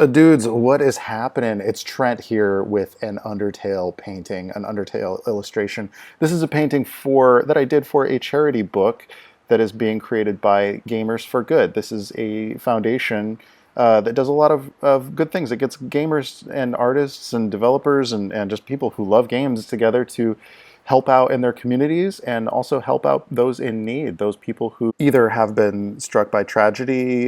Dudes, what is happening? It's Trent here with an Undertale painting, an Undertale illustration. This is a painting for that I did for a charity book that is being created by Gamers for Good. This is a foundation that does a lot of good things. It gets gamers and artists and developers and just people who love games together to help out in their communities and also help out those in need, those people who either have been struck by tragedy,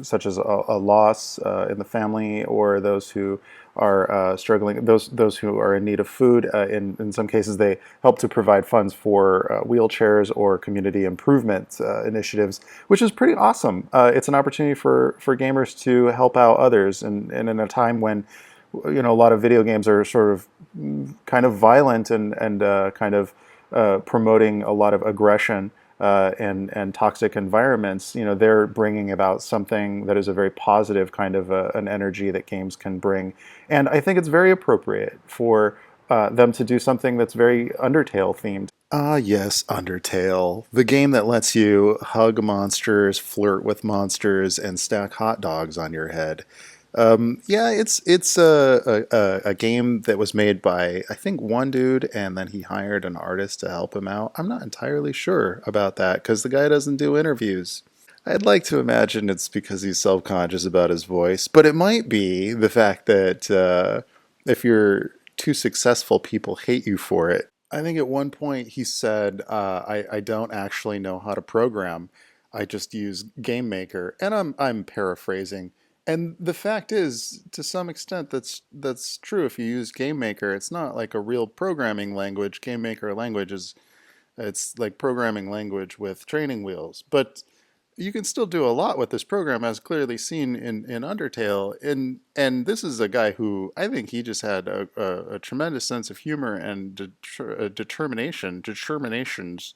such as a loss in the family, or those who are struggling, those who are in need of food. In some cases, they help to provide funds for wheelchairs or community improvement initiatives, which is pretty awesome. It's an opportunity for gamers to help out others, and in a time when a lot of video games are sort of kind of violent and kind of promoting a lot of aggression and toxic environments. They're bringing about something that is a very positive kind of an energy that games can bring, and I think it's very appropriate for them to do something that's very Undertale themed. Ah, yes, Undertale, the game that lets you hug monsters, flirt with monsters, and stack hot dogs on your head. Yeah, it's a game that was made by I think one dude, and then he hired an artist to help him out. I'm not entirely sure about that because the guy doesn't do interviews. I'd like to imagine it's because he's self-conscious about his voice, but it might be the fact that if you're too successful, people hate you for it. I think at one point he said, I don't actually know how to program. I just use Game Maker." And I'm paraphrasing. And the fact is, to some extent, that's true. If you use Game Maker, it's not like a real programming language. Game Maker language is it's like programming language with training wheels. But you can still do a lot with this program, as clearly seen in Undertale. And this is a guy who I think he just had a tremendous sense of humor and determinations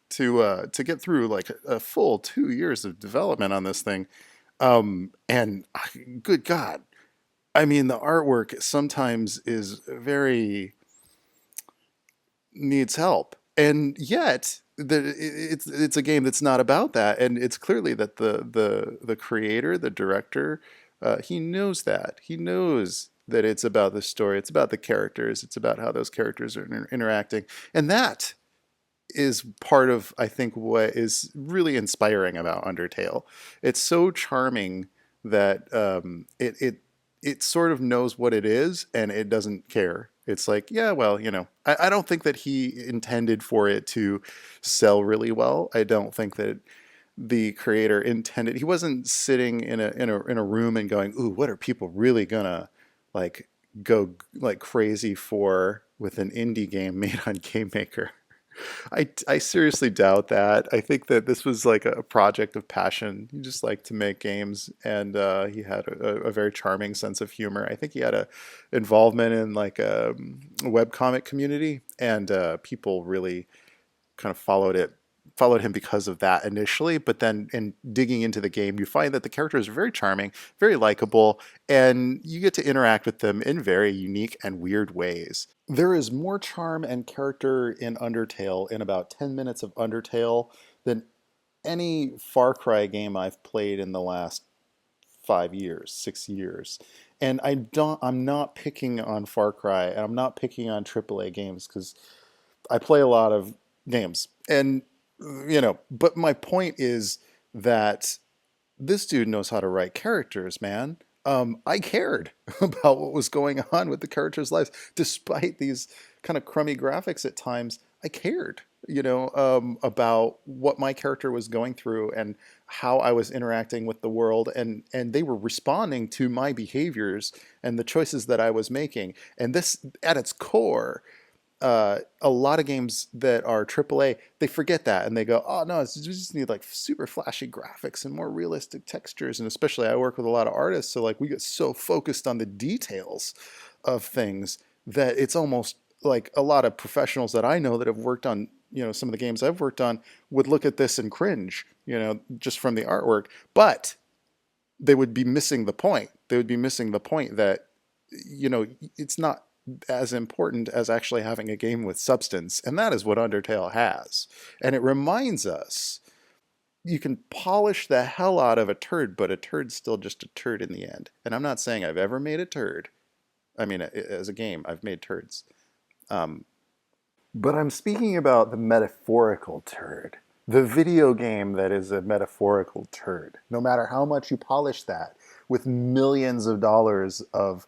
to get through like a full 2 years of development on this thing. And good God, I mean, the artwork sometimes is very needs help, and yet it's a game that's not about that, and it's clearly that the creator, the director, he knows that it's about the story, it's about the characters, it's about how those characters are interacting, and that is part of I think what is really inspiring about Undertale. It's so charming that it sort of knows what it is and it doesn't care. It's like, yeah, well, I don't think that he intended for it to sell really well. I don't think that the creator intended. He wasn't sitting in a room and going, "Ooh, what are people really gonna like go like crazy for with an indie game made on Game Maker?" I seriously doubt that. I think that this was like a project of passion. He just liked to make games, and he had a very charming sense of humor. I think he had a involvement in like a webcomic community, and people really kind of followed him because of that initially, but then in digging into the game you find that the characters are very charming, very likable, and you get to interact with them in very unique and weird ways. There is more charm and character in Undertale, in about 10 minutes of Undertale, than any Far Cry game I've played in the last 5 years, 6 years. And I'm not picking on Far Cry, and I'm not picking on AAA games because I play a lot of games. And, but my point is that this dude knows how to write characters, man. I cared about what was going on with the characters' lives, despite these kind of crummy graphics at times. I cared, about what my character was going through and how I was interacting with the world, and they were responding to my behaviors and the choices that I was making. And this, at its core, a lot of games that are AAA, they forget that and they go, "Oh no, we just need like super flashy graphics and more realistic textures." And especially, I work with a lot of artists, so like we get so focused on the details of things that it's almost like a lot of professionals that I know that have worked on some of the games I've worked on would look at this and cringe, just from the artwork, but they would be missing the point. They would be missing the point that it's not as important as actually having a game with substance, and that is what Undertale has. And it reminds us You can polish the hell out of a turd, but a turd's still just a turd in the end. And I'm not saying I've ever made a turd. I mean, as a game, I've made turds. Um, but I'm speaking about the metaphorical turd. The video game that is a metaphorical turd. No matter how much you polish that with millions of dollars of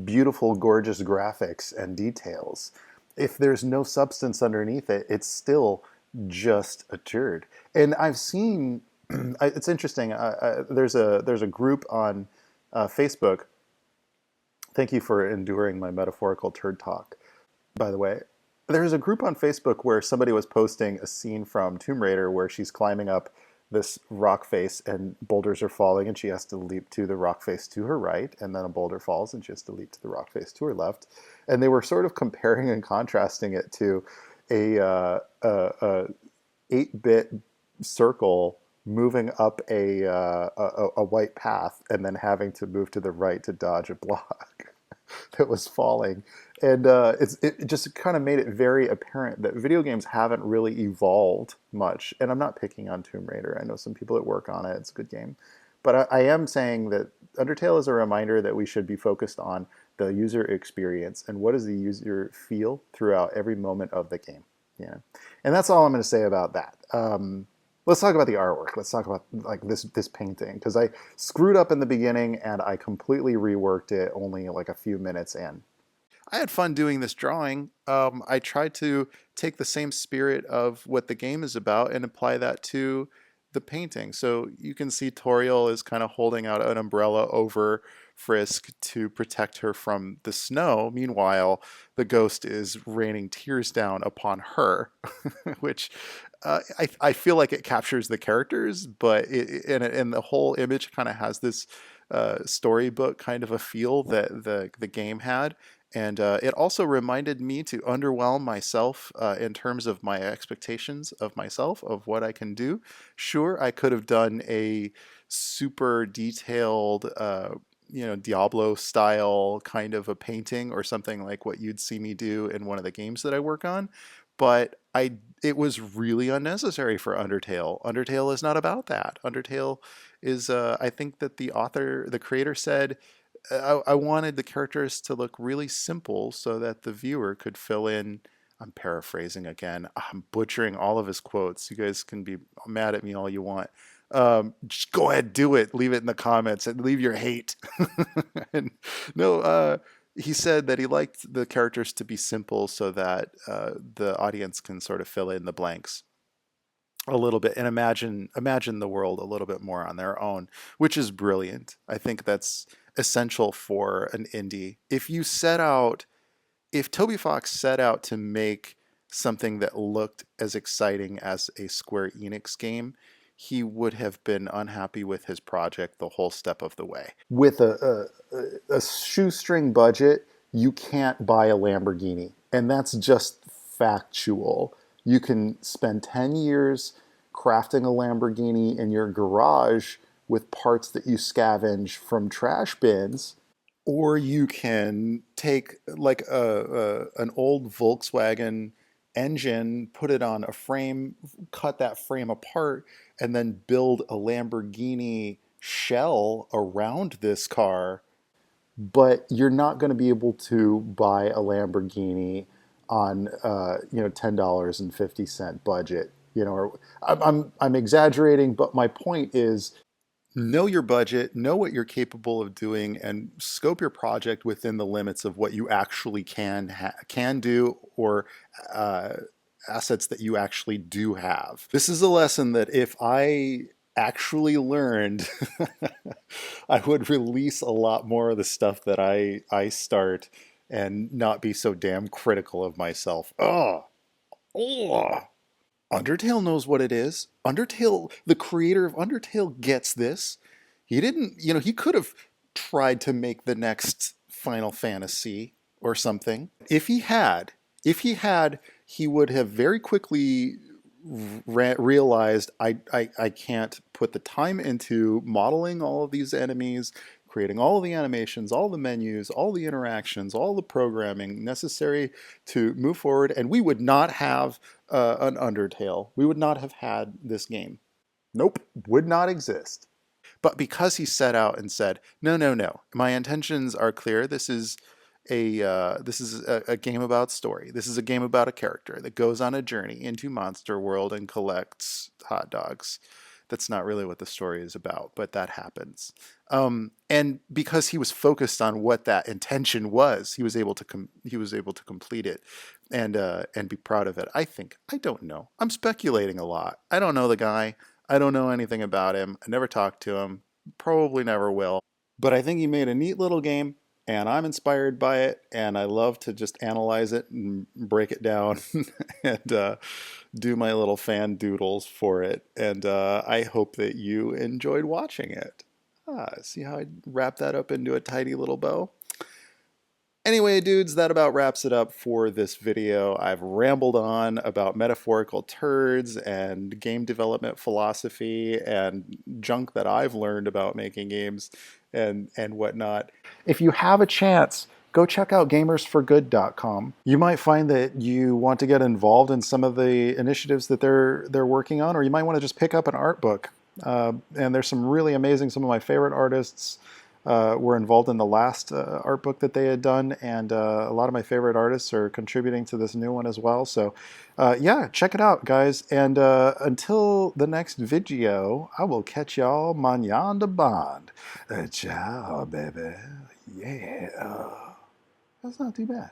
beautiful, gorgeous graphics and details, if there's no substance underneath it, it's still just a turd. And I've seen, it's interesting. There's a group on Facebook. Thank you for enduring my metaphorical turd talk, by the way. There's a group on Facebook where somebody was posting a scene from Tomb Raider where she's climbing up this rock face and boulders are falling and she has to leap to the rock face to her right, and then a boulder falls and she has to leap to the rock face to her left. And they were sort of comparing and contrasting it to a 8-bit circle moving up a white path and then having to move to the right to dodge a block that was falling. And it just kind of made it very apparent that video games haven't really evolved much. And I'm not picking on Tomb Raider. I know some people that work on it. It's a good game. But I am saying that Undertale is a reminder that we should be focused on the user experience and what does the user feel throughout every moment of the game. Yeah, and that's all I'm going to say about that. Let's talk about the artwork. Let's talk about like this painting because I screwed up in the beginning and I completely reworked it only like a few minutes in. I had fun doing this drawing. I tried to take the same spirit of what the game is about and apply that to the painting. So you can see Toriel is kind of holding out an umbrella over Frisk to protect her from the snow. Meanwhile, the ghost is raining tears down upon her, which I feel like it captures the characters, but and the whole image kind of has this storybook kind of a feel that the game had. And it also reminded me to underwhelm myself in terms of my expectations of myself, of what I can do. Sure, I could have done a super detailed, Diablo style kind of a painting or something like what you'd see me do in one of the games that I work on. But it was really unnecessary for Undertale. Undertale is not about that. Undertale is, I think that the creator said, I wanted the characters to look really simple so that the viewer could fill in. I'm paraphrasing again. I'm butchering all of his quotes. You guys can be mad at me all you want. Just go ahead, do it. Leave it in the comments and leave your hate. And no, he said that he liked the characters to be simple so that the audience can sort of fill in the blanks a little bit and imagine the world a little bit more on their own, which is brilliant. I think that's essential for an indie. If Toby Fox set out to make something that looked as exciting as a Square Enix game, he would have been unhappy with his project the whole step of the way. With a shoestring budget, you can't buy a Lamborghini, and that's just factual. You can spend 10 years crafting a Lamborghini in your garage with parts that you scavenge from trash bins, or you can take like an old Volkswagen engine, put it on a frame, cut that frame apart, and then build a Lamborghini shell around this car. But you're not going to be able to buy a Lamborghini on $10.50 budget. Or I'm exaggerating, but my point is know your budget, know what you're capable of doing, and scope your project within the limits of what you actually can do, or uh, assets that you actually do have. This is a lesson that if I actually learned, I would release a lot more of the stuff that I start and not be so damn critical of myself. Oh. Undertale knows what it is. The creator of Undertale gets this. He didn't, he could have tried to make the next Final Fantasy or something. If he had, he would have very quickly realized I can't put the time into modeling all of these enemies, creating all of the animations, all the menus, all the interactions, all the programming necessary to move forward, and we would not have an Undertale. We would not have had this game. Nope, would not exist. But because he set out and said, "No, no, no, my intentions are clear. This is a game about story. This is a game about a character that goes on a journey into Monster World and collects hot dogs." That's not really what the story is about, but that happens. And because he was focused on what that intention was, he was able to complete it and be proud of it. I think. I don't know. I'm speculating a lot. I don't know the guy. I don't know anything about him. I never talked to him. Probably never will. But I think he made a neat little game, and I'm inspired by it, and I love to just analyze it and break it down and do my little fan doodles for it. And I hope that you enjoyed watching it. See how I wrap that up into a tidy little bow? Anyway, dudes, that about wraps it up for this video. I've rambled on about metaphorical turds and game development philosophy and junk that I've learned about making games and whatnot. If you have a chance, go check out gamersforgood.com. You might find that you want to get involved in some of the initiatives that they're working on, or you might want to just pick up an art book. And there's some really amazing, some of my favorite artists were involved in the last art book that they had done, and a lot of my favorite artists are contributing to this new one as well. So, yeah, check it out, guys. And until the next video, I will catch y'all mañana de bond. Ciao, baby. Yeah, that's not too bad.